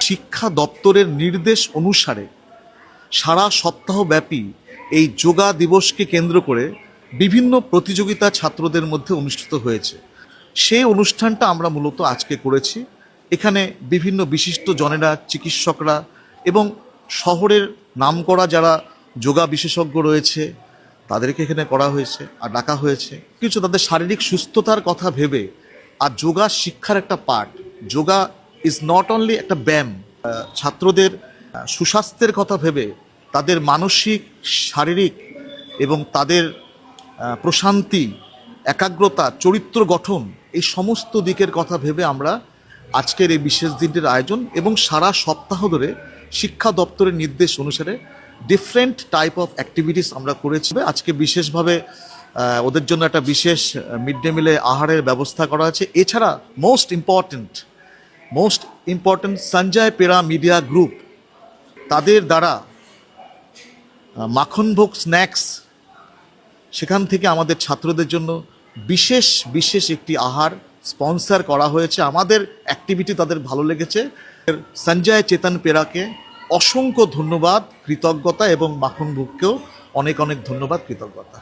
শিক্ষা দপ্তরের নির্দেশ অনুসারে সারা সপ্তাহব্যাপী এই যোগা দিবসকে কেন্দ্র করে বিভিন্ন প্রতিযোগিতা ছাত্রদের মধ্যে অনুষ্ঠিত হয়েছে। সেই অনুষ্ঠানটা আমরা মূলত আজকে করেছি। এখানে বিভিন্ন বিশিষ্ট জনেরা, চিকিৎসকরা এবং শহরের নামকরা যারা যোগা বিশেষজ্ঞ রয়েছে তাদেরকে এখানে করা হয়েছে আর ডাকা হয়েছে কিছু তাদের শারীরিক সুস্থতার কথা ভেবে। আর যোগা শিক্ষার একটা part. Yoga is not only একটা ব্যায়াম। ছাত্রদের সুস্বাস্থ্যের কথা ভেবে, তাদের মানসিক, শারীরিক এবং তাদের প্রশান্তি, একাগ্রতা, চরিত্র গঠন, এই সমস্ত দিকের কথা ভেবে আমরা আজকের এই বিশেষ দিনটির আয়োজন এবং সারা সপ্তাহ ধরে শিক্ষা দপ্তরের নির্দেশ অনুসারে ডিফারেন্ট টাইপ অফ অ্যাক্টিভিটিস আমরা করেছি। আজকে বিশেষভাবে ওদের জন্য একটা বিশেষ মিড ডে মিলে আহারের ব্যবস্থা করা আছে। এছাড়া মোস্ট ইম্পর্টেন্ট সঞ্জয় পেরা মিডিয়া গ্রুপ তাদের দ্বারা মাখনভোগ স্ন্যাক্স, সেখান থেকে আমাদের ছাত্রদের জন্য বিশেষ একটি আহার স্পন্সর করা হয়েছে। আমাদের অ্যাক্টিভিটি তাদের ভালো লেগেছে। সঞ্জয় চেতন পেরাকে অসংখ্য ধন্যবাদ, কৃতজ্ঞতা এবং মাখনভোগকেও অনেক ধন্যবাদ, কৃতজ্ঞতা।